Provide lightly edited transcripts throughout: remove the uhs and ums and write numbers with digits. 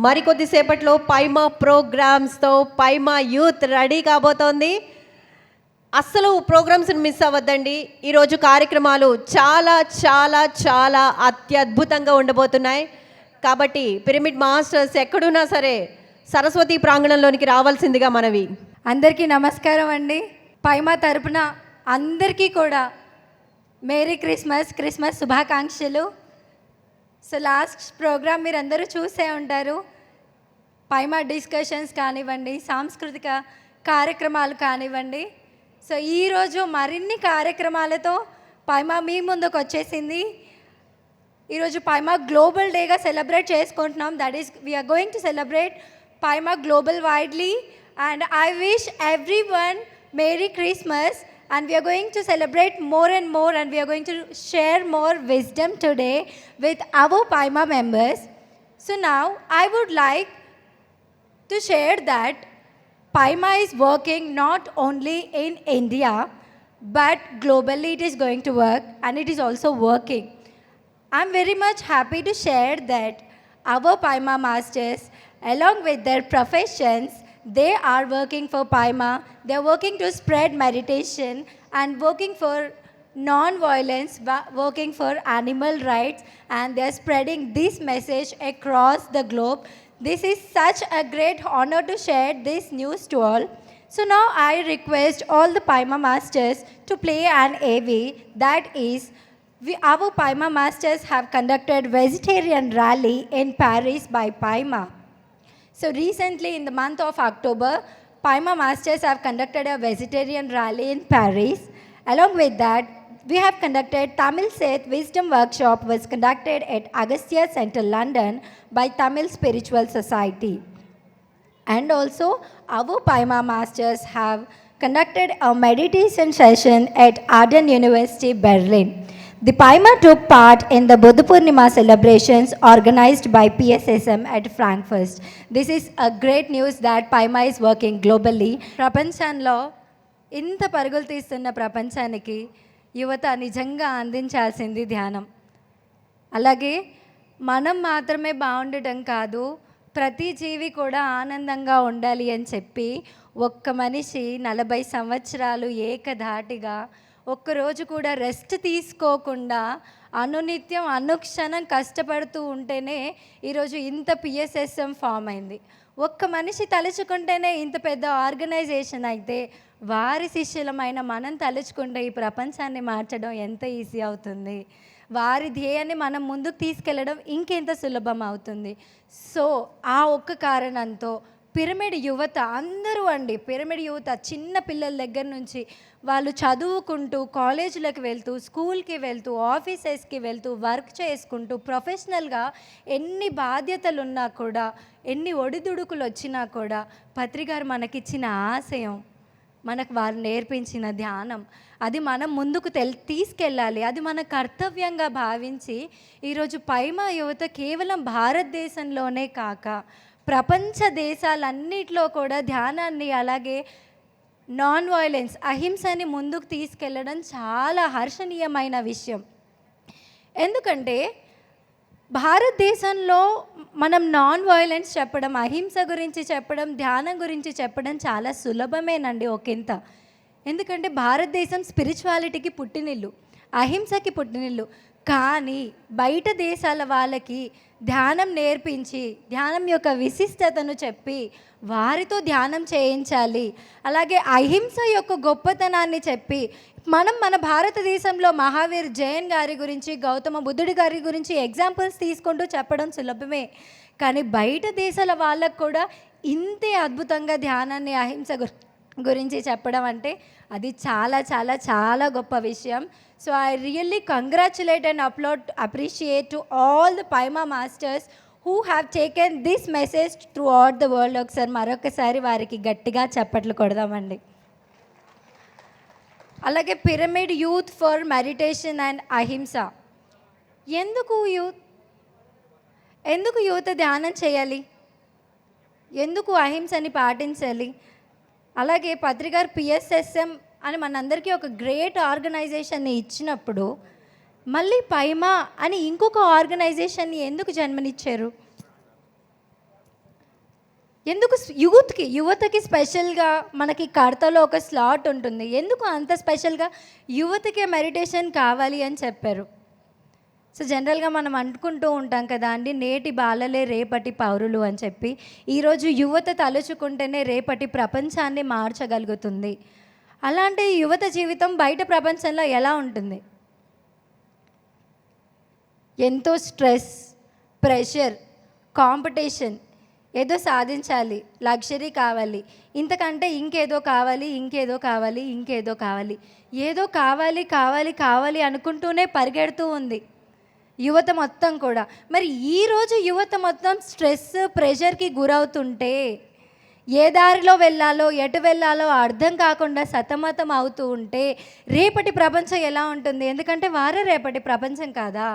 మరికొద్దిసేపట్లో పైమా ప్రోగ్రామ్స్తో పైమా youth ready కాబోతోంది. అస్సలు ప్రోగ్రామ్స్ని miss అవ్వద్దండి. ఈరోజు కార్యక్రమాలు చాలా చాలా చాలా అత్యద్భుతంగా ఉండబోతున్నాయి. కాబట్టి పిరమిడ్ మాస్టర్స్ ఎక్కడున్నా సరే సరస్వతి ప్రాంగణంలోనికి రావాల్సిందిగా మనవి. అందరికీ నమస్కారం అండి. పైమా తరపున అందరికీ కూడా మేరీ క్రిస్మస్ శుభాకాంక్షలు. సో లాస్ట్ ప్రోగ్రామ్ మీరు అందరూ చూసే ఉంటారు. పైమా డిస్కషన్స్ కానివ్వండి, సాంస్కృతిక కార్యక్రమాలు కానివ్వండి. సో ఈరోజు మరిన్ని కార్యక్రమాలతో పైమా మీ ముందుకు వచ్చేసింది. ఈరోజు పైమా గ్లోబల్ డేగా సెలబ్రేట్ చేసుకుంటున్నాం. That is we're going to celebrate Pyma global widely and I wish everyone Merry Christmas, and we are going to celebrate more and more, and we are going to share more wisdom today with our PYMA members. So now I would like to share that PYMA is working not only in India but globally it is going to work, and it is also working. I'm very much happy to share that our PYMA masters, along with their professions, they are working for PYMA. They are working to spread meditation and working for non-violence, working for animal rights, and they are spreading this message across the globe. This is such a great honor to share this news to all. So now I request all the PYMA masters to play an AV. That is, our PYMA masters have conducted vegetarian rally in Paris by PYMA. So recently in the month of October, PYMA masters have conducted a vegetarian rally in Paris. Along with that, we have conducted Tamil Seth Wisdom Workshop was conducted at Agastya Center, London by Tamil Spiritual Society. And also our PYMA masters have conducted a meditation session at Arden University, Berlin. The PYMA took part in the Buddha Purnima celebrations organized by PSSM at Frankfurt. This is a great news that PYMA is working globally. ప్రపంచంలో ఇంత పరుగులు తీస్తున్న ప్రపంచానికి యువత నిజంగా అందించాల్సింది ధ్యానం. అలాగే మనం మాత్రమే బాగుండటం కాదు, ప్రతి జీవి కూడా ఆనందంగా ఉండాలి అని చెప్పి ఒక్క మనిషి 40 సంవత్సరాలు ఏకధాటిగా ఒక్కరోజు కూడా రెస్ట్ తీసుకోకుండా అనునిత్యం అనుక్షణం కష్టపడుతూ ఉంటేనే ఈరోజు ఇంత పిఎస్ఎస్ఎం ఫామ్ అయింది. ఒక్క మనిషి తలుచుకుంటేనే ఇంత పెద్ద ఆర్గనైజేషన్ అయితే వారి శిష్యులమైన మనం తలుచుకుంటే ఈ ప్రపంచాన్ని మార్చడం ఎంత ఈజీ అవుతుంది, వారి ధ్యేయాన్ని మనం ముందుకు తీసుకెళ్ళడం ఇంకెంత సులభం అవుతుంది. సో ఆ ఒక్క కారణంతో పిరమిడ్ యువత అందరూ అండి, పిరమిడ్ యువత చిన్న పిల్లల దగ్గర నుంచి వాళ్ళు చదువుకుంటూ కాలేజీలకు వెళ్తూ, స్కూల్కి వెళ్తూ, ఆఫీసెస్కి వెళ్తూ, వర్క్ చేసుకుంటూ, ప్రొఫెషనల్గా ఎన్ని బాధ్యతలు ఉన్నా కూడా, ఎన్ని ఒడిదుడుకులు వచ్చినా కూడా పత్రిగారు మనకిచ్చిన ఆశయం, మనకు వారు నేర్పించిన ధ్యానం, అది మనం ముందుకు తీసుకెళ్ళాలి, అది మన కర్తవ్యంగా భావించి ఈరోజు పైమా యువత కేవలం భారతదేశంలోనే కాక ప్రపంచ దేశాలన్నిటిలో కూడా ధ్యానాన్ని అలాగే నాన్ వైలెన్స్ అహింసని ముందుకు తీసుకెళ్ళడం చాలా హర్షణీయమైన విషయం. ఎందుకంటే భారతదేశంలో మనం నాన్ వైలెన్స్ చెప్పడం, అహింస గురించి చెప్పడం, ధ్యానం గురించి చెప్పడం చాలా సులభమేనండి ఒకంత. ఎందుకంటే భారతదేశం స్పిరిచువాలిటీకి పుట్టినిల్లు, అహింసకి పుట్టినిల్లు. కానీ బయట దేశాల వాళ్ళకి ధ్యానం నేర్పించి, ధ్యానం యొక్క విశిష్టతను చెప్పి వారితో ధ్యానం చేయించాలి, అలాగే అహింస యొక్క గొప్పతనాన్ని చెప్పి మనం మన భారతదేశంలో మహావీర్ జైన్ గారి గురించి, గౌతమ బుద్ధుడి గారి గురించి ఎగ్జాంపుల్స్ తీసుకుంటూ చెప్పడం సులభమే. కానీ బయట దేశాల వాళ్ళకు కూడా ఇంతే అద్భుతంగా ధ్యానాన్ని, అహింస గురించి చెప్పడం అంటే అది చాలా చాలా చాలా గొప్ప విషయం. So I really congratulate and appreciate to all the PYMA masters who have taken this message throughout the world. ఒకసారి మరొకసారి వారికి గట్టిగా చప్పట్లు కొడదామండి. అలాగే pyramid youth for meditation and అహింస. ఎందుకు యూత్ ధ్యానం చేయాలి, ఎందుకు అహింసని పాటించాలి? అలాగే పత్రిగారు పిఎస్ఎస్ఎం అని మనందరికీ ఒక గ్రేట్ ఆర్గనైజేషన్ని ఇచ్చినప్పుడు మళ్ళీ పైమా అని ఇంకొక ఆర్గనైజేషన్ని ఎందుకు జన్మనిచ్చారు? ఎందుకు యువతకి స్పెషల్గా మనకి కడతలో ఒక స్లాట్ ఉంటుంది. ఎందుకు అంత స్పెషల్గా యువతకే మెడిటేషన్ కావాలి అని చెప్పారు. సో జనరల్గా మనం అనుకుంటూ ఉంటాం కదా అండి, నేటి బాలలే రేపటి పౌరులు అని చెప్పి. ఈరోజు యువత తలుచుకుంటేనే రేపటి ప్రపంచాన్ని మార్చగలుగుతుంది. అలాంటి యువత జీవితం బయట ప్రపంచంలో ఎలా ఉంటుంది? ఎంతో స్ట్రెస్, ప్రెషర్, కాంపిటీషన్, ఏదో సాధించాలి, లగ్జరీ కావాలి, ఇంతకంటే ఇంకేదో కావాలి, ఇంకేదో కావాలి, ఇంకేదో కావాలి, ఏదో కావాలి కావాలి కావాలి అనుకుంటూనే పరిగెడుతూ ఉంది యువత మొత్తం కూడా. మరి ఈరోజు యువత మొత్తం స్ట్రెస్, ప్రెషర్కి గురవుతుంటే ఏ దారిలో వెళ్ళాలో, ఎటు వెళ్ళాలో అర్థం కాకుండా సతమతం అవుతూ ఉంటే రేపటి ప్రపంచం ఎలా ఉంటుంది? ఎందుకంటే వారే రేపటి ప్రపంచం కాదా?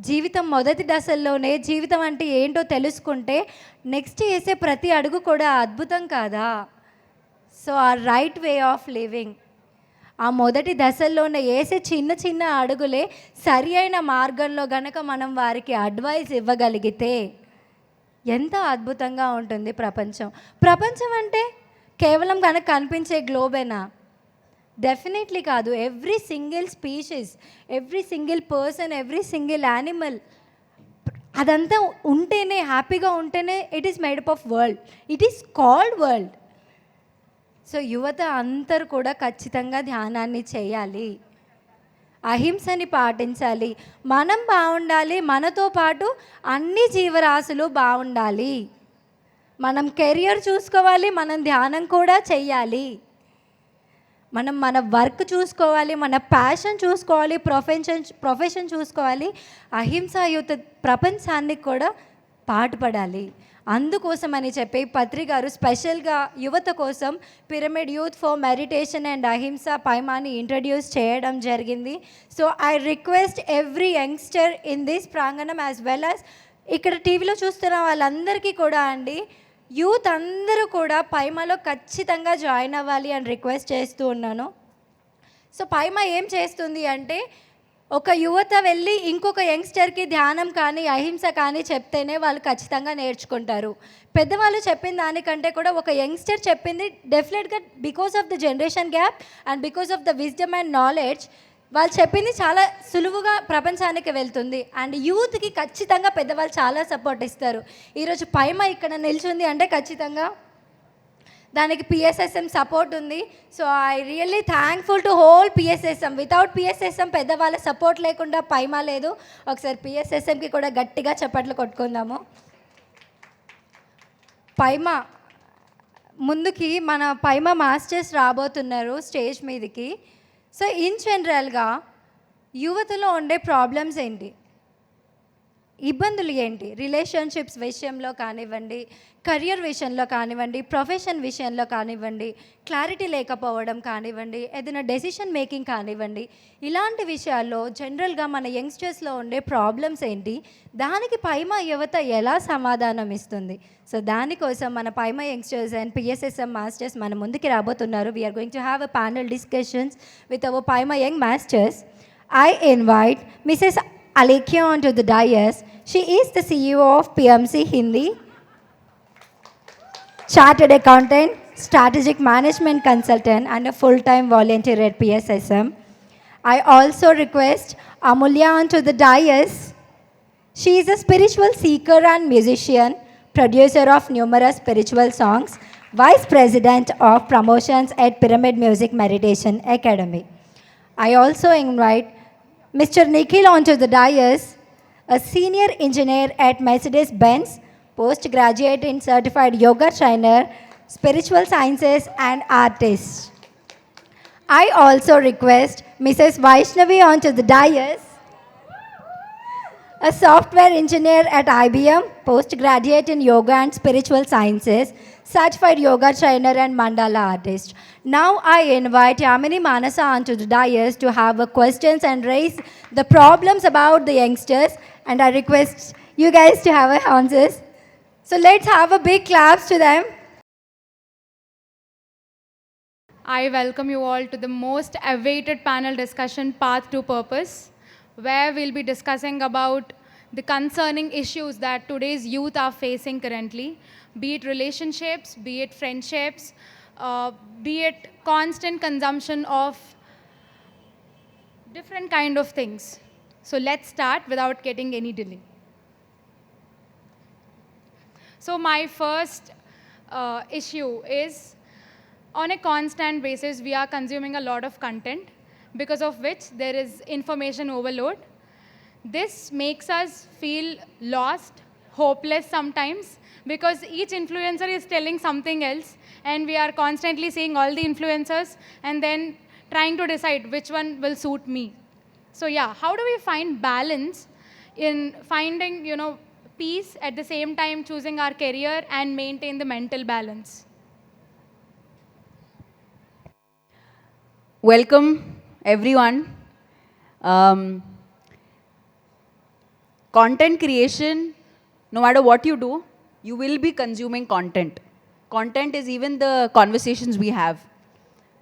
జీవితం మొదటి దశల్లోనే జీవితం అంటే ఏంటో తెలుసుకుంటే నెక్స్ట్ వేసే ప్రతి అడుగు కూడా అద్భుతం కాదా? సో ఆ రైట్ వే ఆఫ్ లివింగ్, ఆ మొదటి దశల్లోనే వేసే చిన్న చిన్న అడుగులే సరి అయిన మార్గంలో గనక మనం వారికి అడ్వైస్ ఇవ్వగలిగితే ఎంత అద్భుతంగా ఉంటుంది ప్రపంచం. ప్రపంచం అంటే కేవలం కనుక కనిపించే గ్లోబేనా? డెఫినెట్లీ కాదు. Every single species, every single person, every single animal, అదంతా ఉంటేనే, హ్యాపీగా ఉంటేనే it is made up of world, it is called world. So యువత అందరూ కూడా ఖచ్చితంగా ధ్యానాన్ని చేయాలి, అహింసని పాటించాలి. మనం బాగుండాలి, మనతో పాటు అన్ని జీవరాశులు బాగుండాలి. మనం కెరియర్ చూసుకోవాలి, మనం ధ్యానం కూడా చెయ్యాలి. మనం మన వర్క్ చూసుకోవాలి, మన ప్యాషన్ చూసుకోవాలి, ప్రొఫెషన్ చూసుకోవాలి. అహింసాయుత ప్రపంచానికి కూడా పాటుపడాలి. అందుకోసం అని చెప్పి పత్రి గారు స్పెషల్గా యువత కోసం pyramid youth for meditation and అహింస పైమాని ఇంట్రడ్యూస్ చేయడం జరిగింది. So I request every youngster in this ప్రాంగణం యాజ్ వెల్ యాజ్ ఇక్కడ టీవీలో చూస్తున్న వాళ్ళందరికీ కూడా అండి, యూత్ అందరూ కూడా పైమాలో ఖచ్చితంగా జాయిన్ అవ్వాలి అని రిక్వెస్ట్ చేస్తూ ఉన్నాను. సో పైమా ఏం చేస్తుంది అంటే, ఒక యువత వెళ్ళి ఇంకొక యంగ్స్టర్కి ధ్యానం కానీ అహింస కానీ చెప్తేనే వాళ్ళు ఖచ్చితంగా నేర్చుకుంటారు. పెద్దవాళ్ళు చెప్పిన దానికంటే కూడా ఒక యంగ్స్టర్ చెప్పింది డెఫినెట్గా because of the generation gap and because of the wisdom and knowledge వాళ్ళు చెప్పింది చాలా సులువుగా ప్రపంచానికి వెళ్తుంది. అండ్ యూత్కి ఖచ్చితంగా పెద్దవాళ్ళు చాలా సపోర్ట్ ఇస్తారు. ఈరోజు పైమా ఇక్కడ నిల్చుంది అంటే ఖచ్చితంగా దానికి పిఎస్ఎస్ఎం సపోర్ట్ ఉంది. So I really thankful to whole PSSM. Without PSSM పెద్దవాళ్ళ సపోర్ట్ లేకుండా పైమా లేదు. ఒకసారి పిఎస్ఎస్ఎంకి కూడా గట్టిగా చప్పట్లు కొట్టుకుందాము. పైమా ముందుకి మన పైమా మాస్టర్స్ రాబోతున్నారు స్టేజ్ మీదకి. సో ఇన్ జనరల్గా యువతలో ఉండే ప్రాబ్లమ్స్ ఏంటి, ఇబ్బందులు ఏంటి, రిలేషన్షిప్స్ విషయంలో కానివ్వండి, కెరియర్ విషయంలో కానివ్వండి, ప్రొఫెషన్ విషయంలో కానివ్వండి, క్లారిటీ లేకపోవడం కానివ్వండి, ఏదైనా డెసిషన్ మేకింగ్ కానివ్వండి, ఇలాంటి విషయాల్లో జనరల్గా మన యంగ్స్టర్స్లో ఉండే ప్రాబ్లమ్స్ ఏంటి, దానికి పైమా యువత ఎలా సమాధానం ఇస్తుంది? సో దానికోసం మన Pyma youngsters and PSSM masters మన ముందుకి రాబోతున్నారు. We're going to have a panel discussions with our Pyma young masters. I invite Mrs. Alekhya onto the dais. She is the CEO of PMC Hindi, Chartered Accountant, Strategic Management Consultant and a full-time volunteer at PSSM. I also request Amulya onto the dais. She is a spiritual seeker and musician, producer of numerous spiritual songs, Vice President of Promotions at Pyramid Music Meditation Academy. I also invite Mr. Nikhil onto the dais, a senior engineer at Mercedes-Benz, postgraduate in certified yoga trainer, spiritual sciences and artist. I also request Mrs. Vaishnavi onto the dais, a software engineer at IBM, postgraduate in yoga and spiritual sciences, certified yoga trainer and mandala artist. Now I invite Yamini Manasa onto the dais to have a questions and raise the problems about the youngsters, and I request you guys to have answers. So let's have a big claps to them. I welcome you all to the most awaited panel discussion, Path to Purpose, where we'll be discussing about the concerning issues that today's youth are facing currently, be it relationships, be it friendships, be it constant consumption of different kind of things. So let's start without getting any delay. So my first issue is, on a constant basis, we are consuming a lot of content, because of which there is information overload. This makes us feel lost, hopeless sometimes, because each influencer is telling something else, and we are constantly seeing all the influencers and then trying to decide which one will suit me. So yeah, how do we find balance in finding, peace, at the same time choosing our career and maintain the mental balance? Welcome, everyone. Content creation, no matter what you do, you will be consuming content. Content is even the conversations we have,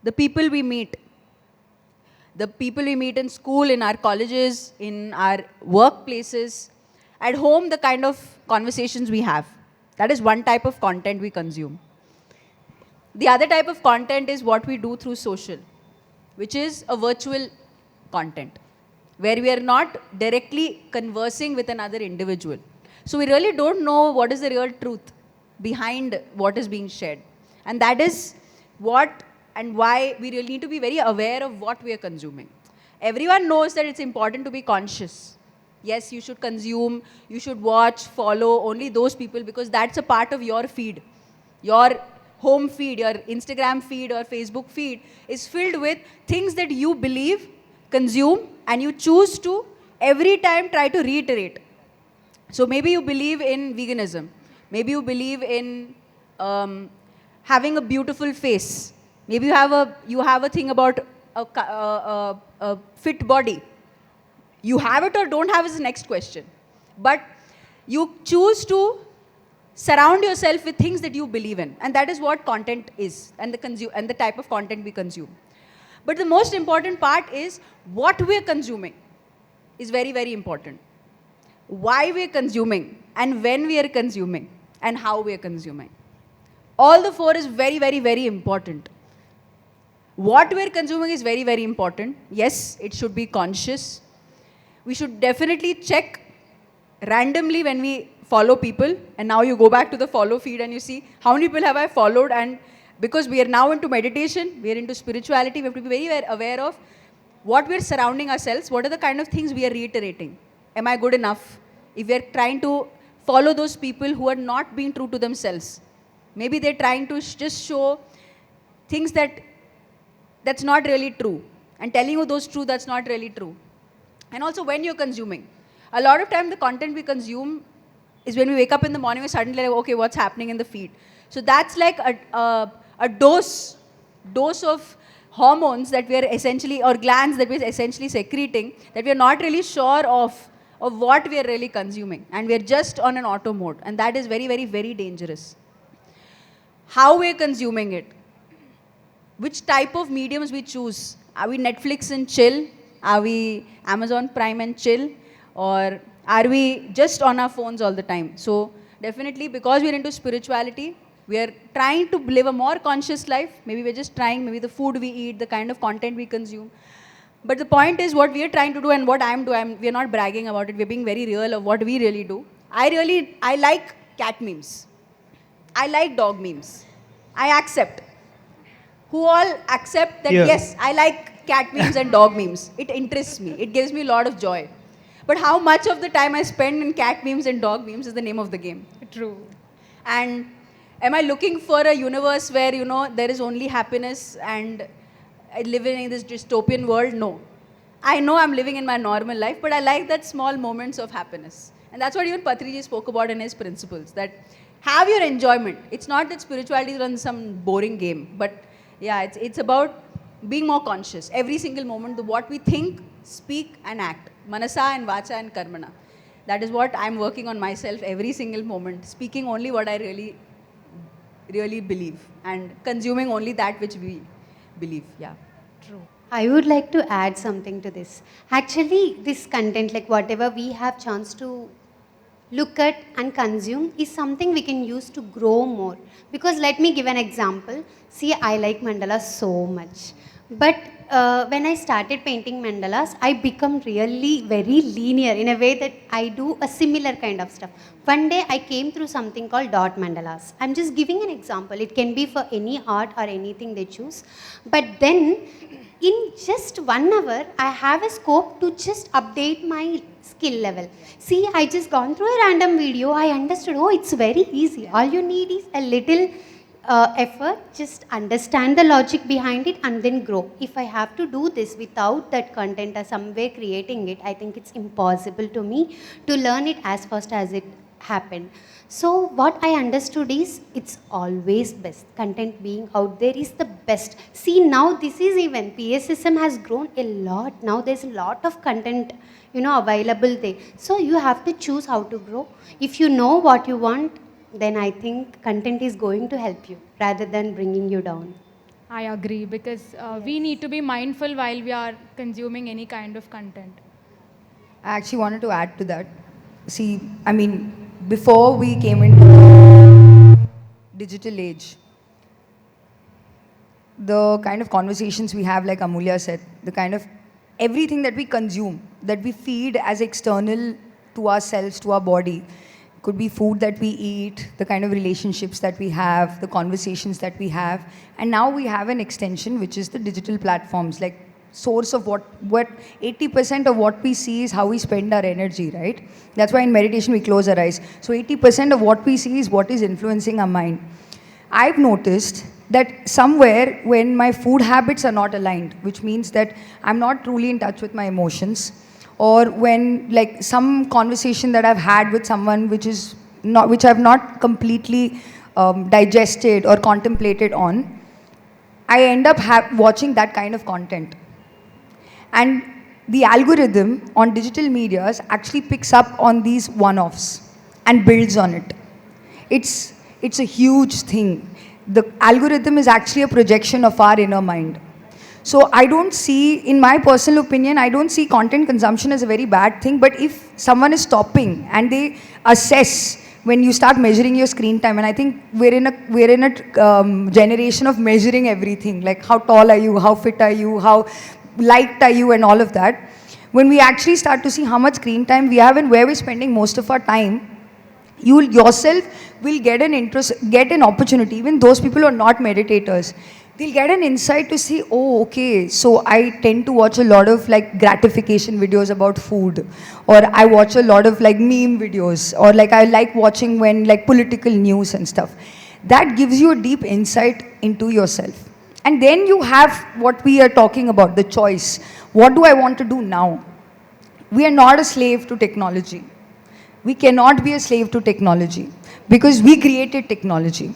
the people we meet, in school, in our colleges, in our workplaces, at home, the kind of conversations we have. That is one type of content we consume. The other type of content is what we do through social, which is a virtual content, where we are not directly conversing with another individual. So we really don't know what is the real truth behind what is being shared. And that is what and why we really need to be very aware of what we are consuming. Everyone knows that it's important to be conscious. Yes, you should consume, you should watch, follow only those people, because that's a part of your feed. Your home feed, your Instagram feed or Facebook feed is filled with things that you believe, consume, and you choose to every time try to reiterate. So maybe you believe in veganism, maybe you believe in having a beautiful face, maybe you have a thing about a fit body. You have it or don't have is the next question, but you choose to surround yourself with things that you believe in, and that is what content is, and the type of content we consume. But the most important part is what we are consuming is very, very important. Why we are consuming, and when we are consuming, and how we are consuming. All the four is very, very, very important. What we are consuming is very, very important. Yes, it should be conscious. We should definitely check randomly when we follow people, and now you go back to the follow feed and you see how many people have I followed. And because we are now into meditation, we are into spirituality, we have to be very aware of what we are surrounding ourselves, what are the kind of things we are reiterating. Am I good enough? If we are trying to follow those people who are not being true to themselves, maybe they're trying to just show things that's not really true, and telling you those true that's not really true. And also when you're consuming, a lot of time the content we consume is when we wake up in the morning, we're suddenly like, okay, what's happening in the feed? So that's like a dose of hormones that we are essentially, or glands that we're essentially secreting, that we are not really sure of what we are really consuming, and we are just on an auto mode, and that is very, very, very dangerous. How we are consuming it, which type of mediums we choose. Are we Netflix and chill? Are we Amazon Prime and chill? Or are we just on our phones all the time? So definitely, because we're into spirituality, we are trying to live a more conscious life. Maybe we're just trying, maybe the food we eat, the kind of content we consume. But the point is, what we are trying to do and what I'm doing, we are not bragging about it. We're being very real of what we really do. I like cat memes. I like dog memes. I accept. Who all accept that, Yeah. yes, I like cat memes and dog memes. It interests me. It gives me a lot of joy. But how much of the time I spend in cat memes and dog memes is the name of the game. True. And am I looking for a universe where, there is only happiness and I live in this dystopian world? No. I know I'm living in my normal life, but I like that small moments of happiness. And that's what even Patriji spoke about in his principles, that have your enjoyment. It's not that spirituality is some boring game, but yeah, it's about being more conscious. Every single moment, what we think, speak and act. Manasa and Vacha and Karmana. That is what I'm working on myself every single moment. Speaking only what I really, really believe, and consuming only that which we believe. Yeah. True. I would like to add something to this. Actually, this content, like whatever we have chance to look at and consume is something we can use to grow more. Because let me give an example. See, I like mandalas so much. But when I started painting mandalas, I become really very linear in a way that I do a similar kind of stuff. One day I came through something called dot mandalas. I'm just giving an example. It can be for any art or anything they choose. But then in just 1 hour, I have a scope to just update my skill level. See, I just gone through a random video. I understood, oh, it's very easy. All you need is a little effort, just understand the logic behind it and then grow. If I have to do this without that content or some way creating it, I think it's impossible to me to learn it as fast as it happened. So what I understood is it's always best. Content being out there is the best. See, now this is even PSSM has grown a lot. Now there's a lot of content, available there. So you have to choose how to grow. If you know what you want, then I think content is going to help you rather than bringing you down. I agree, because we need to be mindful while we are consuming any kind of content. I actually wanted to add to that. See, I mean, before we came into digital age, the kind of conversations we have, like Amulya said, the kind of everything that we consume, that we feed as external to ourselves, to our body, could be food that we eat, the kind of relationships that we have, the conversations that we have. And now we have an extension, which is the digital platforms, like source of what 80% of what we see is how we spend our energy, right? That's why in meditation we close our eyes. So 80% of what we see is what is influencing our mind. I've noticed that somewhere when my food habits are not aligned, which means that I'm not truly in touch with my emotions, or when like some conversation that I've had with someone which I've not completely digested or contemplated on, I end up watching that kind of content. And the algorithm on digital medias actually picks up on these one-offs and builds on it. It's a huge thing. The algorithm is actually a projection of our inner mind. So I don't see, in my personal opinion, I don't see content consumption as a very bad thing. But if someone is stopping and they assess when you start measuring your screen time, and I think we're in a generation of measuring everything, like how tall are you, how fit are you, how liked are you, and all of that. When we actually start to see how much screen time we have and where we're spending most of our time, you yourself will get an opportunity. Even those people who are not meditators, they'll get an insight to see, oh, okay, so I tend to watch a lot of like gratification videos about food, or I watch a lot of like meme videos, or like I like watching when like political news and stuff. That gives you a deep insight into yourself. And then you have what we are talking about, the choice. What do I want to do now? We are not a slave to technology. We cannot be a slave to technology because we created technology.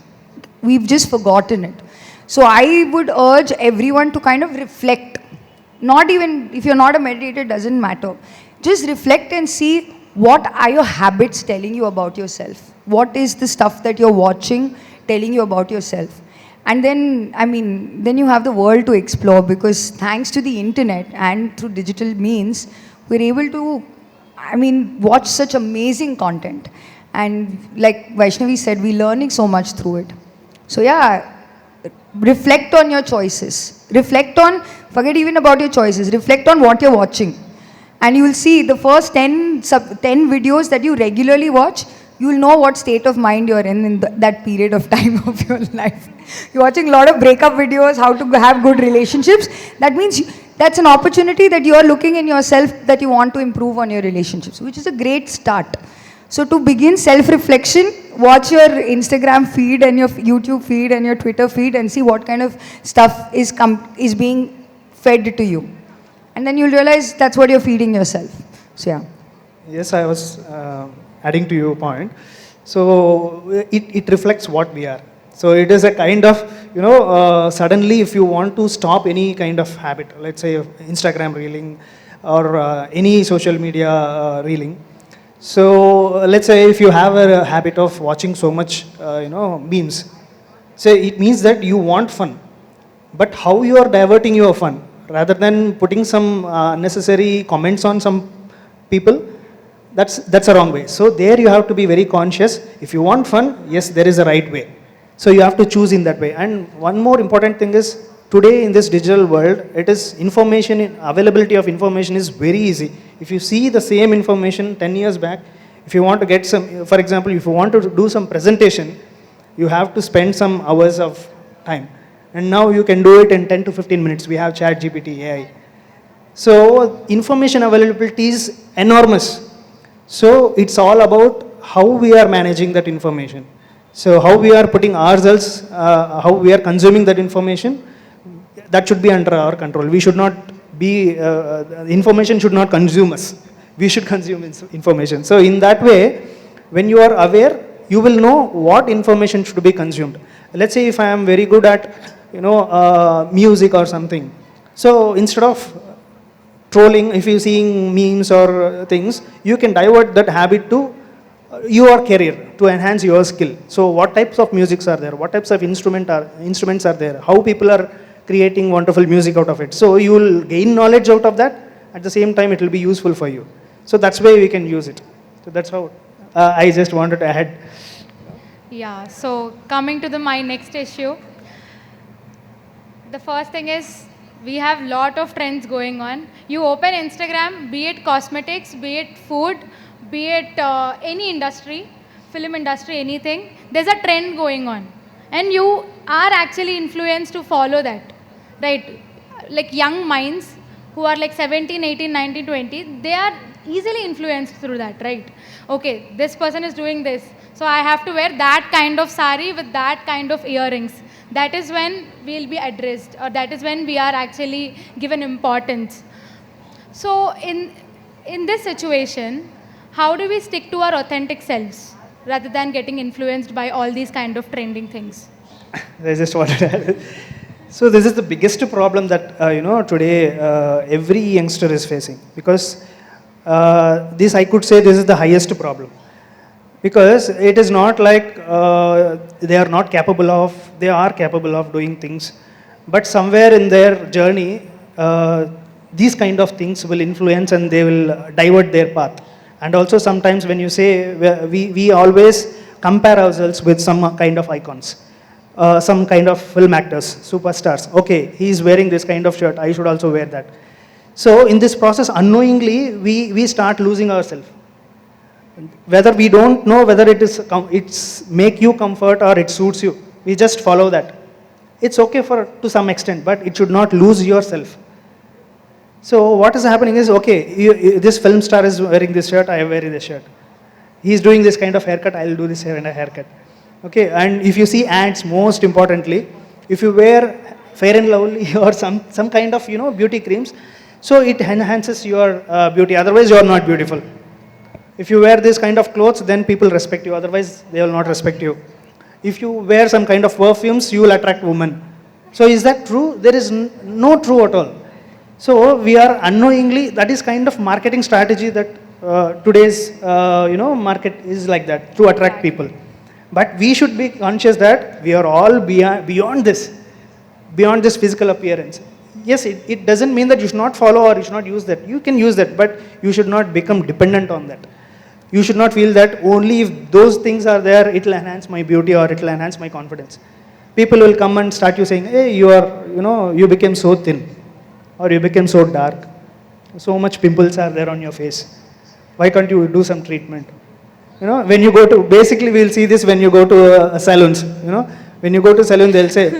We've just forgotten it. So I would urge everyone to kind of reflect. Not even, if you're not a meditator, it doesn't matter. Just reflect and see what are your habits telling you about yourself. What is the stuff that you're watching telling you about yourself? And then, then you have the world to explore, because thanks to the internet and through digital means, we're able to, watch such amazing content. And like Vaishnavi said, we're learning so much through it. So yeah, reflect on your choices. Forget even about your choices. Reflect on what you're watching. And you will see the first 10 videos that you regularly watch, you will know what state of mind you're in that period of time of your life. You're watching a lot of breakup videos, how to have good relationships. That means that's an opportunity that you are looking in yourself, that you want to improve on your relationships, which is a great start. So to begin self-reflection, watch your Instagram feed and your YouTube feed and your Twitter feed and see what kind of stuff is being fed to you. And then you'll realize that's what you're feeding yourself. So yeah. Yes, I was adding to your point. So it reflects what we are. So it is a kind of, suddenly if you want to stop any kind of habit, let's say Instagram reeling or any social media reeling. So let's say if you have a habit of watching so much, memes, so it means that you want fun. But how you are diverting your fun? Rather than putting some unnecessary comments on some people, that's a wrong way. So there you have to be very conscious. If you want fun, yes, there is a right way. So you have to choose in that way. And one more important thing is, today in this digital world, it is information, availability of information is very easy. If you see the same information 10 years back, if you want to get some, for example, if you want to do some presentation, you have to spend some hours of time. And now you can do it in 10 to 15 minutes. We have ChatGPT, AI. So information availability is enormous. So it's all about how we are managing that information. So how we are putting ourselves, how we are consuming that information, that should be under our control. We should not be, information should not consume us. We should consume information. So in that way, when you are aware, you will know what information should be consumed. Let's say if I am very good at, music or something. So instead of trolling, if you're seeing memes or things, you can divert that habit to your career, to enhance your skill. So what types of musics are there? What types of instruments are there? How people are creating wonderful music out of it. So you will gain knowledge out of that. At the same time, it will be useful for you. So that's why we can use it. So that's how I just wanted to add. Yeah, so coming to my next issue, the first thing is we have lot of trends going on. You open Instagram, be it cosmetics, be it food, be it any industry, film industry, anything, there's a trend going on. And you are actually influenced to follow that, right? Like young minds who are like 17, 18, 19, 20, they are easily influenced through that, right? Okay, this person is doing this, so I have to wear that kind of sari with that kind of earrings. That is when we'll be addressed, or that is when we are actually given importance. So in this situation, how do we stick to our authentic selves rather than getting influenced by all these kind of trending things? I just wanted to add. So this is the biggest problem that today every youngster is facing, because this, I could say, this is the highest problem, because it is not like they are not capable of, they are capable of doing things, but somewhere in their journey these kind of things will influence and they will divert their path. And also sometimes when you say, we always compare ourselves with some kind of icons, some kind of film actors, superstars. Okay, he is wearing this kind of shirt, I should also wear that. So in this process, unknowingly, we start losing ourselves. Whether we don't know whether it's make you comfort or it suits you, we just follow that. It's okay to some extent, but it should not lose yourself. So what is happening is, okay, this film star is wearing this shirt, I am wearing this shirt. He is doing this kind of haircut, I will do this kind of haircut. Okay, and if you see ads, most importantly, if you wear Fair and Lovely or some kind of beauty creams, so it enhances your beauty. Otherwise, you are not beautiful. If you wear this kind of clothes, then people respect you. Otherwise, they will not respect you. If you wear some kind of perfumes, you will attract women. So is that true? There is no true at all. So we are unknowingly, that is kind of marketing strategy that today's market is like that, to attract people. But we should be conscious that we are all beyond this physical appearance. Yes, it doesn't mean that you should not follow or you should not use that. You can use that, but you should not become dependent on that. You should not feel that only if those things are there, it will enhance my beauty or it will enhance my confidence. People will come and start you saying, hey, you became so thin, or you became so dark. So much pimples are there on your face. Why can't you do some treatment? When you go to, basically we'll see this when you go to salons. When you go to salon, they'll say,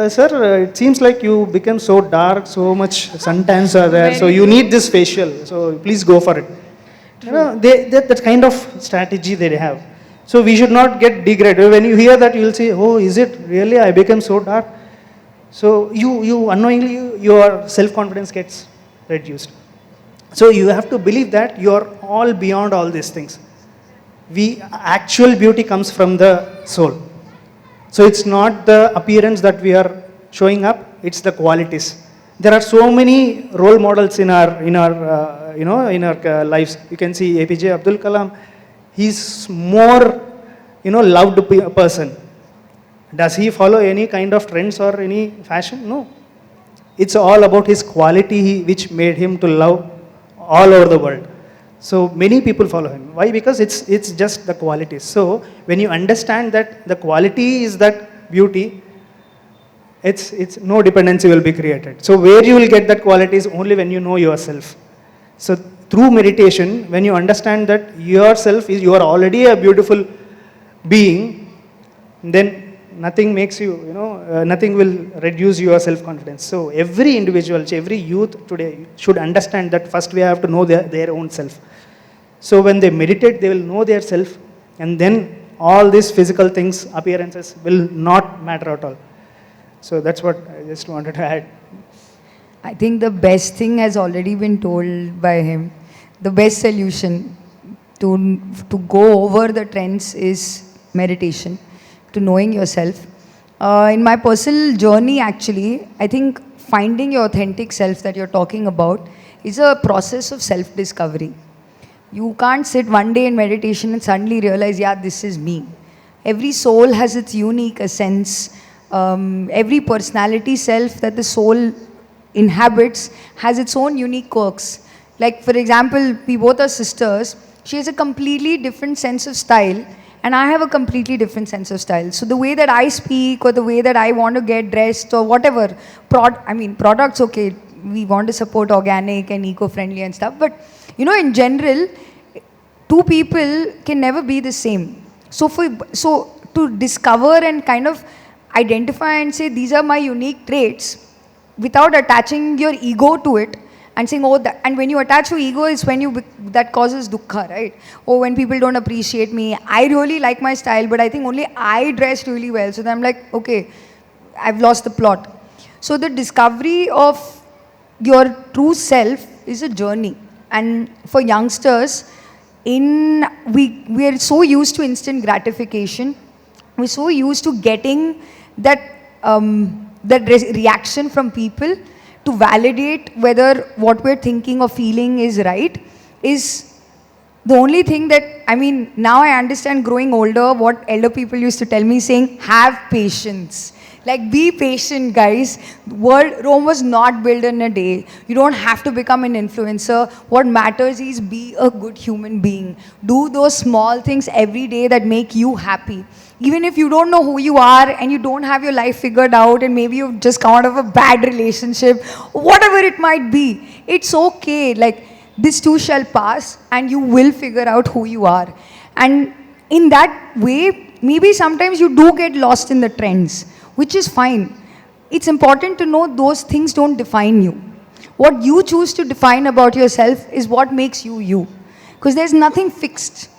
sir, it seems like you became so dark, so much suntans are there, so you need this facial, so please go for it. That kind of strategy they have. So we should not get degraded. When you hear that, you will say, oh, is it really, I became so dark? So you unknowingly, your self-confidence gets reduced. So you have to believe that you are all beyond all these things. Actual beauty comes from the soul. So it's not the appearance that we are showing up, it's the qualities. There are so many role models in our lives. You can see APJ Abdul Kalam. He's more, loved person. Does he follow any kind of trends or any fashion? No. It's all about his quality which made him to love all over the world. So many people follow him. Why? Because it's just the qualities. So when you understand that the quality is that beauty, it's no dependency will be created. So where you will get that quality is only when you know yourself. So through meditation, when you understand that yourself is, you are already a beautiful being, then nothing makes you, nothing will reduce your self-confidence. So every individual, every youth today should understand that first we have to know their own self. So when they meditate, they will know their self, and then all these physical things, appearances will not matter at all. So that's what I just wanted to add. I think the best thing has already been told by him. The best solution to go over the trends is meditation, to knowing yourself. In my personal journey, actually, I think finding your authentic self that you're talking about is a process of self-discovery. You can't sit one day in meditation and suddenly realize, yeah, this is me. Every soul has its unique essence. Every personality self that the soul inhabits has its own unique quirks. Like, for example, we both are sisters. She has a completely different sense of style, and I have a completely different sense of style. So the way that I speak, or the way that I want to get dressed, or whatever, products, okay, we want to support organic and eco-friendly and stuff, but in general, two people can never be the same. So to discover and kind of identify and say, these are my unique traits, without attaching your ego to it and saying, oh, that, and when you attach your ego is when that causes dukkha, right? Or when people don't appreciate me. I really like my style, but I think only I dress really well. So then I'm like, okay, I've lost the plot. So the discovery of your true self is a journey. And for youngsters, we are so used to instant gratification. We're so used to getting that reaction from people to validate whether what we're thinking or feeling is right, is the only thing that, now I understand, growing older, what elder people used to tell me, saying, have patience. Like, be patient, guys. Rome was not built in a day. You don't have to become an influencer. What matters is be a good human being. Do those small things every day that make you happy. Even if you don't know who you are and you don't have your life figured out, and maybe you've just come out of a bad relationship, whatever it might be, it's okay. Like, this too shall pass, and you will figure out who you are. And in that way, maybe sometimes you do get lost in the trends, which is fine. It's important to know those things don't define you. What you choose to define about yourself is what makes you you. Because there's nothing fixed.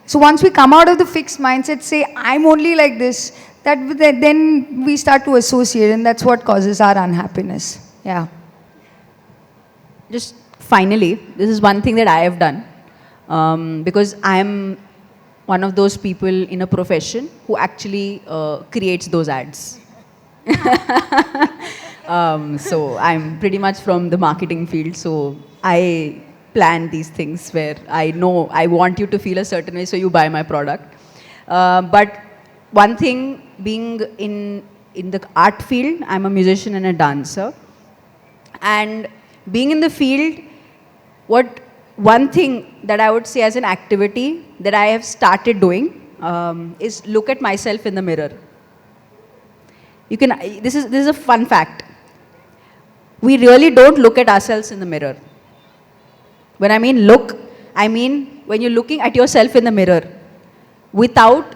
So once we come out of the fixed mindset, say, I'm only like this, then we start to associate, and that's what causes our unhappiness. Yeah. Just finally, this is one thing that I have done, because I'm one of those people in a profession who actually creates those ads. So I'm pretty much from the marketing field, so I plan these things where I know I want you to feel a certain way, so you buy my product. But one thing, being in the art field, I'm a musician and a dancer, and being in the field, one thing that I would say as an activity that I have started doing is look at myself in the mirror. This is a fun fact. We really don't look at ourselves in the mirror. When I mean look, I mean when you're looking at yourself in the mirror without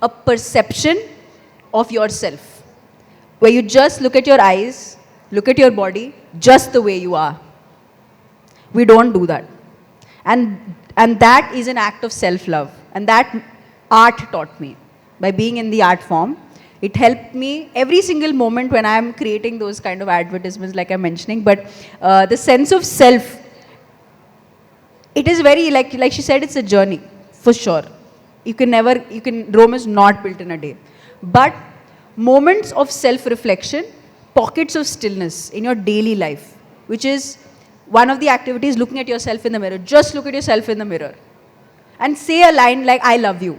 a perception of yourself, where you just look at your eyes, look at your body, just the way you are. We don't do that. And that is an act of self-love. And that art taught me. By being in the art form, it helped me every single moment when I'm creating those kind of advertisements like I'm mentioning. But the sense of self, it is very, like she said, it's a journey, for sure. Rome is not built in a day. But moments of self-reflection, pockets of stillness in your daily life, which is one of the activities, looking at yourself in the mirror. Just look at yourself in the mirror and say a line like, I love you.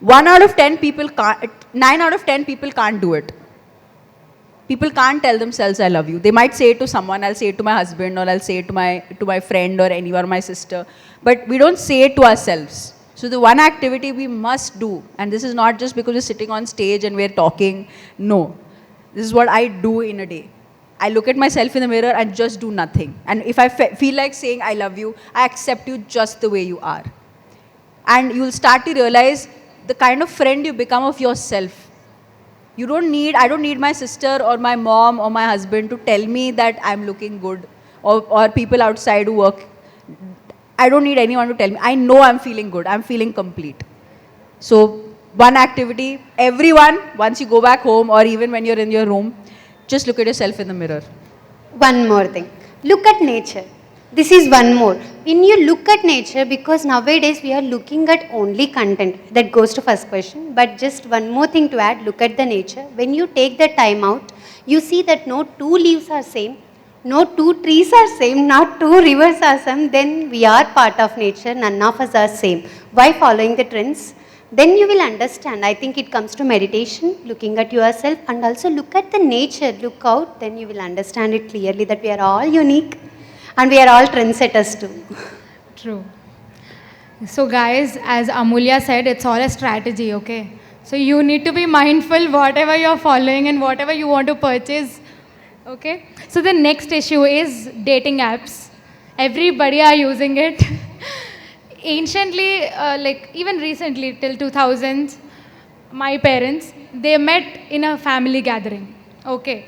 9 out of 10 people can't do it. People can't tell themselves I love you. They might say it to someone, I'll say it to my husband, or I'll say it to my friend or anyone, my sister, but we don't say it to ourselves. So the one activity we must do, and this is not just because we're sitting on stage and we're talking, no. This is what I do in a day. I look at myself in the mirror and just do nothing. And if I feel like saying I love you, I accept you just the way you are. And you'll start to realize the kind of friend you become of yourself. I don't need my sister or my mom or my husband to tell me that I'm looking good, or people outside who work. I don't need anyone to tell me. I know I'm feeling good. I'm feeling complete. So one activity, everyone, once you go back home or even when you're in your room, just look at yourself in the mirror. One more thing. Look at nature. This is one more. When you look at nature, because nowadays we are looking at only content. That goes to first question. But just one more thing to add, look at the nature. When you take the time out, you see that no two leaves are same, no two trees are same, not two rivers are same. Then we are part of nature, none of us are same. Why following the trends? Then you will understand. I think it comes to meditation, looking at yourself, and also look at the nature, look out, then you will understand it clearly that we are all unique. And we are all trendsetters too. True. So guys, as Amulya said, it's all a strategy, okay? So you need to be mindful whatever you're following and whatever you want to purchase, okay? So the next issue is dating apps. Everybody are using it. Anciently, like even recently, till 2000s, my parents, they met in a family gathering, okay?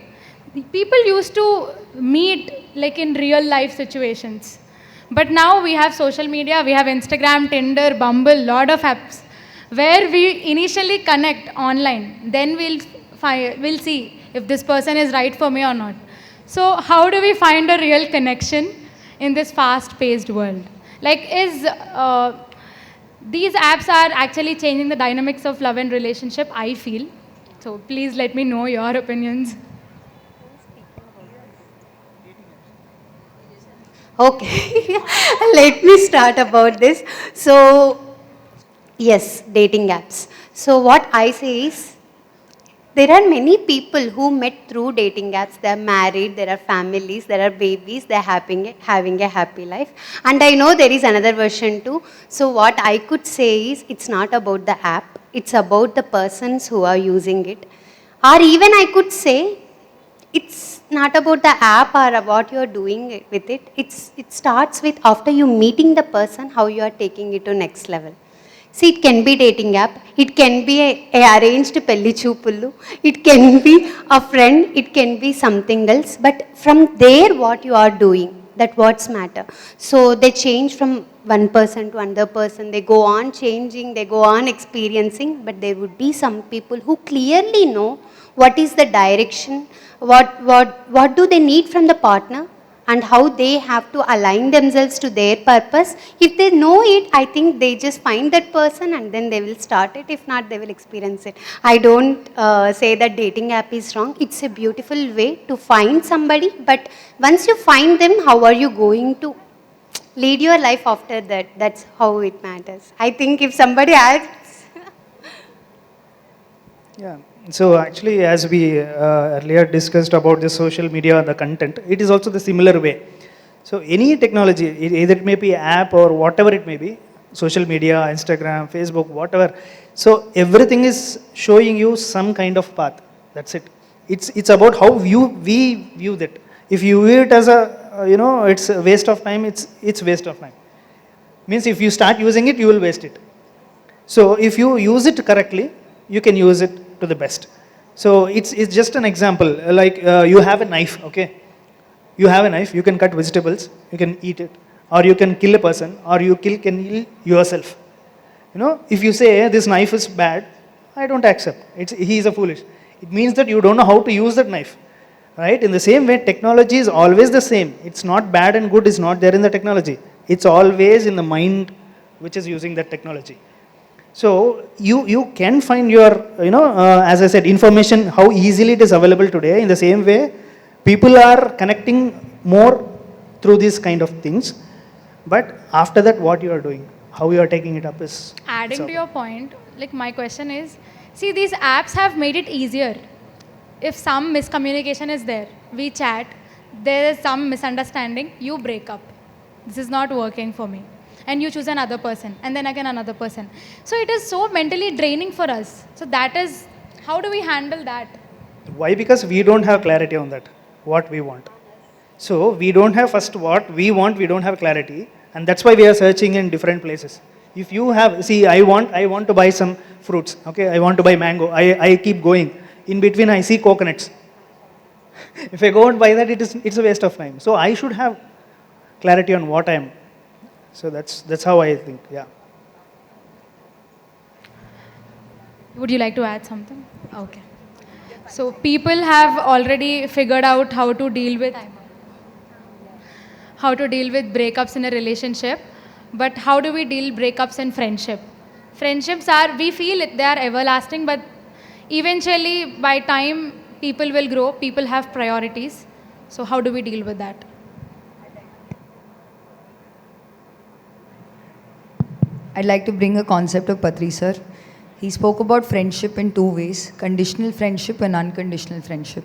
People used to meet like in real life situations. But now we have social media, we have Instagram, Tinder, Bumble, lot of apps where we initially connect online. Then we'll see if this person is right for me or not. So how do we find a real connection in this fast-paced world? Like these apps are actually changing the dynamics of love and relationship, I feel. So please let me know your opinions. Okay, let me start about this. So, yes, dating apps. So what I say is, there are many people who met through dating apps. They are married, there are families, there are babies, they are having a happy life. And I know there is another version too. So what I could say is, it's not about the app, it's about the persons who are using it. Or even I could say, it's not about the app or what you are doing with it. It starts with after you meeting the person, how you are taking it to next level. See, it can be dating app, it can be a arranged pelli choopullu, it can be a friend, it can be something else. But from there, what you are doing, that what's matter. So they change from one person to another person. They go on changing, they go on experiencing. But there would be some people who clearly know what is the direction, what do they need from the partner, and how they have to align themselves to their purpose. If they know it, I think they just find that person and then they will start it. If not, they will experience it. I don't say that dating app is wrong. It's a beautiful way to find somebody. But once you find them, how are you going to lead your life after that? That's how it matters. I think if somebody asks. Yeah. So actually, as we earlier discussed about the social media and the content, it is also the similar way. So any technology, either it may be app or whatever it may be, social media, Instagram, Facebook, whatever. So everything is showing you some kind of path. That's it. It's about how we view that. If you view it as a it's a waste of time, it's waste of time. Means if you start using it, you will waste it. So if you use it correctly, you can use it to the best. So it's just an example, like you have a knife, okay? You have a knife, you can cut vegetables, you can eat it, or you can kill a person, or you can kill yourself. If you say this knife is bad, I don't accept. He is a foolish. It means that you don't know how to use that knife, right? In the same way, technology is always the same. It's not bad and good is not there in the technology. It's always in the mind which is using that technology. So you can find your, as I said, information, how easily it is available today. In the same way, people are connecting more through these kind of things. But after that, what you are doing, how you are taking it up is... Adding to your point, like my question is, see, these apps have made it easier. if some miscommunication is there, we chat, there is some misunderstanding, you break up. This is not working for me. And you choose another person, and then again another person. So it is so mentally draining for us. So that is, how do we handle that? Why? Because we don't have clarity on that, what we want. So we don't have first what we want, we don't have clarity, and that's why we are searching in different places. If you have, see, I want to buy some fruits, okay, I want to buy mango, I keep going. In between I see coconuts. If I go and buy that, it's a waste of time. So I should have clarity on what I am. So that's how I think, yeah. Would you like to add something? Okay. So people have already figured out how to deal with breakups in a relationship, but how do we deal breakups in friendship? Friendships are, we feel it, they are everlasting, but eventually by time people will grow, people have priorities. So how do we deal with that? I'd like to bring a concept of Patriji sir. He spoke about friendship in two ways, conditional friendship and unconditional friendship.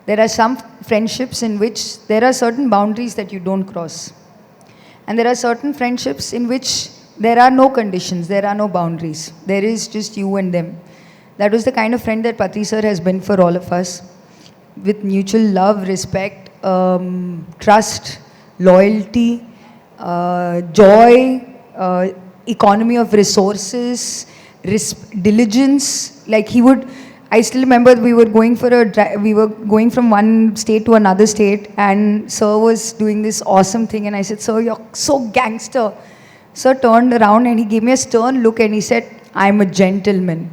There are some friendships in which there are certain boundaries that you don't cross. And there are certain friendships in which there are no conditions, there are no boundaries. There is just you and them. That was the kind of friend that Patriji sir has been for all of us. With mutual love, respect, trust, loyalty, joy, economy of resources, diligence. Like he would, I still remember we were going from one state to another state, and sir was doing this awesome thing, and I said, "Sir, you're so gangster." Sir turned around and he gave me a stern look and he said, "I'm a gentleman."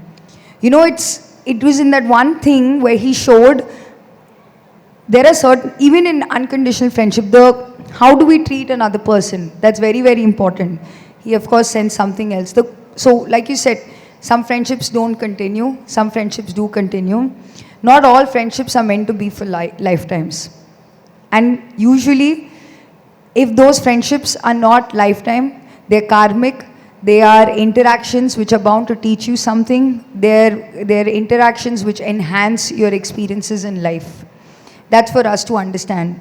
You know, it was in that one thing where he showed there are certain, even in unconditional friendship, how do we treat another person? That's very, very important. He of course sends something else. So like you said, some friendships don't continue, some friendships do continue. Not all friendships are meant to be for lifetimes. And usually, if those friendships are not lifetime, they're karmic, they are interactions which are bound to teach you something, they're interactions which enhance your experiences in life. That's for us to understand.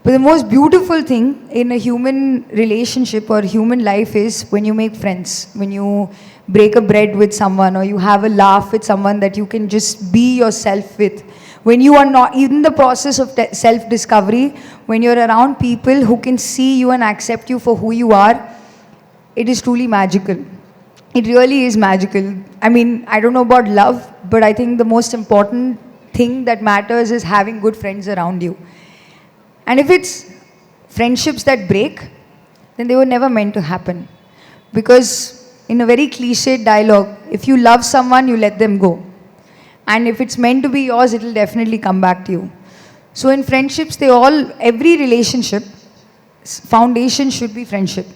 But the most beautiful thing in a human relationship or human life is when you make friends, when you break a bread with someone or you have a laugh with someone that you can just be yourself with. When you are not in the process of self-discovery, when you're around people who can see you and accept you for who you are, it is truly magical. It really is magical. I mean, I don't know about love, but I think the most important thing that matters is having good friends around you. And if it's friendships that break, then they were never meant to happen. Because in a very cliched dialogue, if you love someone, you let them go. And if it's meant to be yours, it will definitely come back to you. So in friendships, every relationship, foundation should be friendship.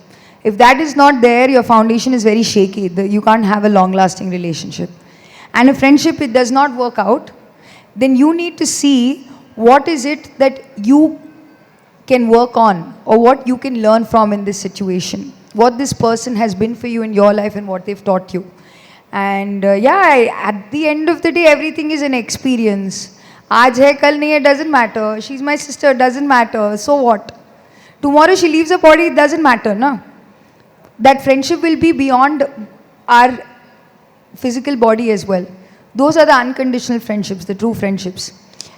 If that is not there, your foundation is very shaky. You can't have a long-lasting relationship. And if friendship, it does not work out, then you need to see what is it that you can work on or what you can learn from in this situation. What this person has been for you in your life and what they've taught you. And at the end of the day, everything is an experience. Aaj hai, kal nahi hai, doesn't matter. She's my sister, doesn't matter. So what? Tomorrow she leaves her body, it doesn't matter, na? That friendship will be beyond our physical body as well. Those are the unconditional friendships, the true friendships.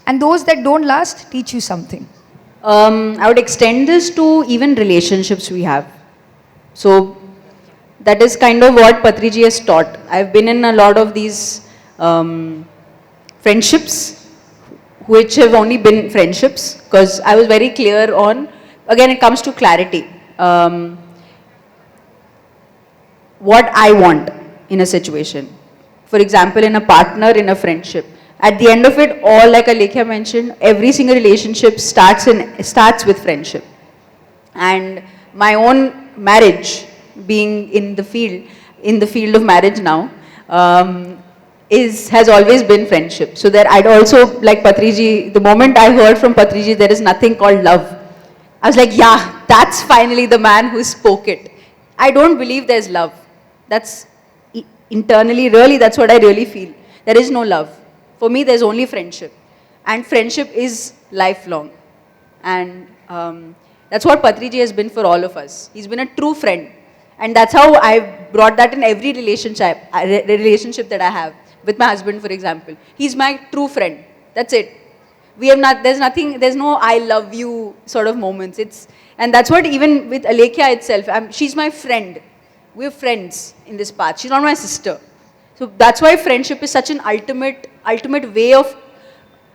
And those that don't last teach you something. I would extend this to even relationships we have. So that is kind of what Patriji has taught. I've been in a lot of these friendships, which have only been friendships, because I was very clear on, again it comes to clarity. What I want in a situation. For example, in a partner, in a friendship. At the end of it all, like Alekhya mentioned, every single relationship starts with friendship. And my own marriage, being in the field of marriage now, has always been friendship. So that I'd also, like Patriji, the moment I heard from Patriji, there is nothing called love, I was like, yeah, that's finally the man who spoke it. I don't believe there's love. That's internally, really, that's what I really feel. There is no love. For me, there's only friendship. And friendship is lifelong. And that's what Patriji has been for all of us. He's been a true friend. And that's how I've brought that in every relationship that I have. With my husband, for example. He's my true friend. That's it. We have not, there's no I love you sort of moments. And that's what even with Alekhya itself, she's my friend. We're friends in this path. She's not my sister. So that's why friendship is such an ultimate way of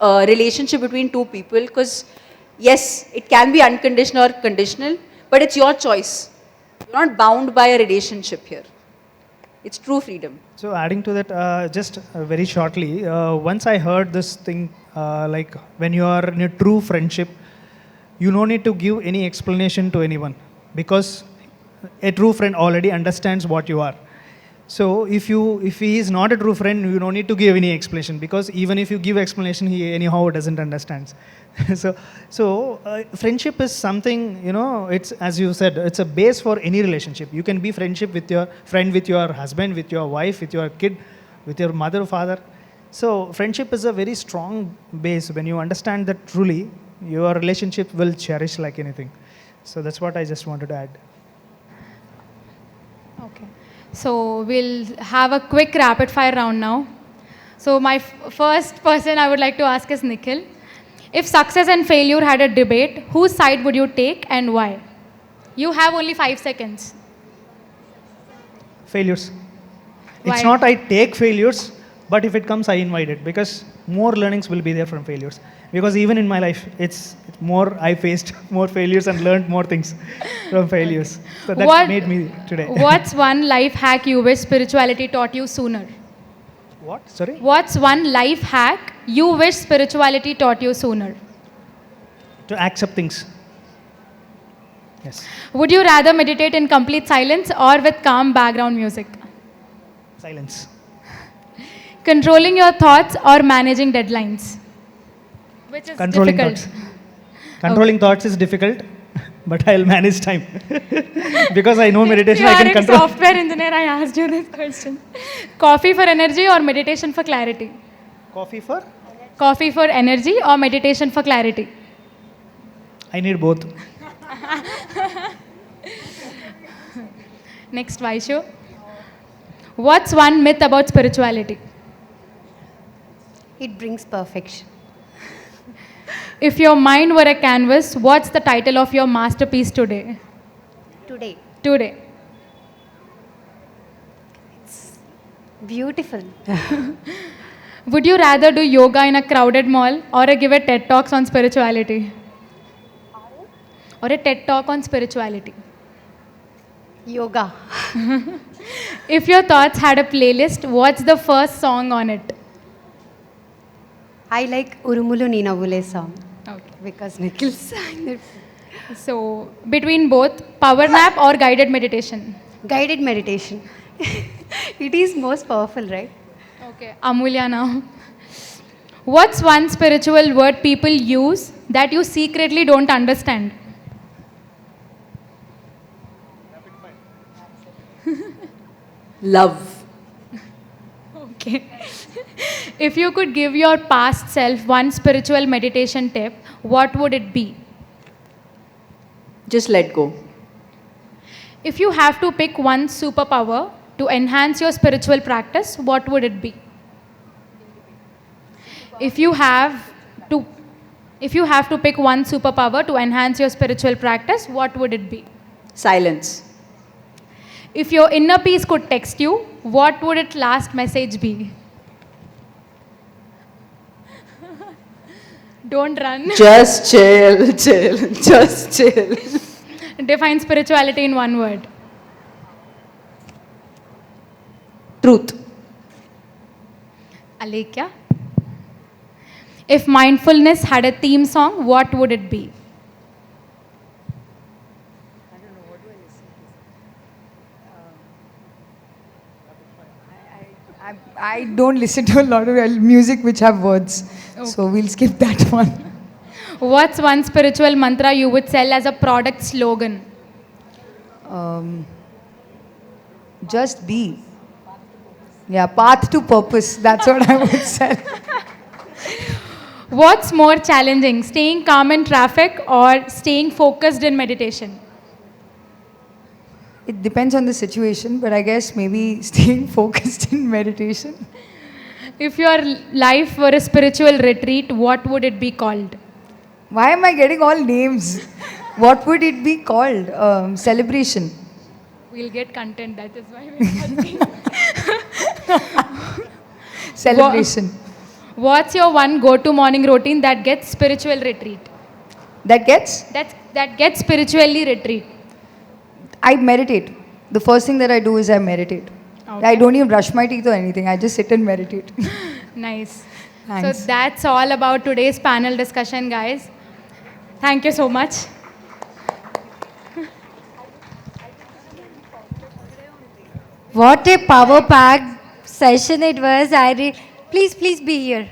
relationship between two people. Because yes, it can be unconditional or conditional, but it's your choice. You're not bound by a relationship here. It's true freedom. So adding to that, just very shortly, once I heard this thing, like when you are in a true friendship, you no need to give any explanation to anyone, because a true friend already understands what you are. So if he is not a true friend, you don't need to give any explanation, because even if you give explanation, he anyhow doesn't understand. so friendship is something, you know, it's, as you said, it's a base for any relationship. You can be friendship with your friend, with your husband, with your wife, with your kid, with your mother, father. So friendship is a very strong base. When you understand that truly, your relationship will cherish like anything. So that's what I just wanted to add. Okay. So we'll have a quick rapid fire round now. So my first person I would like to ask is Nikhil. If success and failure had a debate, whose side would you take and why? You have only 5 seconds. Failures. Why? It's not I take failures, but if it comes, I invite it, because more learnings will be there from failures. Because even in my life, it's more, I faced more failures and learned more things from failures. So that made me today. What's one life hack you wish spirituality taught you sooner? What? Sorry? What's one life hack you wish spirituality taught you sooner? To accept things. Yes. Would you rather meditate in complete silence or with calm background music? Silence. Controlling your thoughts or managing deadlines? Which is Controlling difficult. thoughts. Controlling thoughts is difficult, but I'll manage time. Because I know meditation, I can You are control. a software engineer, I asked you this question. Coffee for energy or meditation for clarity? Coffee for? Coffee for energy or meditation for clarity? I need both. Next, Vaishu. What's one myth about spirituality? It brings perfection. If your mind were a canvas, what's the title of your masterpiece today? Today, Today. beautiful. Would you rather do yoga in a crowded mall or give a TED Talks on spirituality? Or a TED Talk on spirituality? Yoga. If your thoughts had a playlist, what's the first song on it? I like Urumulu Neenavule song Okay. because Nikhil sang it. So, between both, power nap or guided meditation? Guided meditation. It is most powerful, right? Okay, Amulya now. What's one spiritual word people use that you secretly don't understand? Love. Okay. If you could give your past self one spiritual meditation tip, what would it be? Just let go. If you have to pick one superpower to enhance your spiritual practice, what would it be? If you have to pick one superpower to enhance your spiritual practice, what would it be? Silence. If your inner peace could text you, what would its last message be? Don't run. Just chill, chill, just chill. Define spirituality in one word. Truth. Alekhya. If mindfulness had a theme song, what would it be? I don't listen to a lot of music which have words, so we'll skip that one. What's one spiritual mantra you would sell as a product slogan? Just be. Yeah, path to purpose. That's what I would say. What's more challenging, staying calm in traffic or staying focused in meditation? It depends on the situation, but I guess maybe staying focused in meditation. If your life were a spiritual retreat, what would it be called? Why am I getting all names? What would it be called? Celebration. We'll get content, that is why we're asking. Celebration. What's your one go-to morning routine that gets spiritual retreat? That gets? That gets spiritually retreat. I meditate. The first thing that I do is I meditate. Okay. I don't even brush my teeth or anything. I just sit and meditate. Nice. Thanks. So that's all about today's panel discussion, guys. Thank you so much. What a power-packed session it was. Please be here.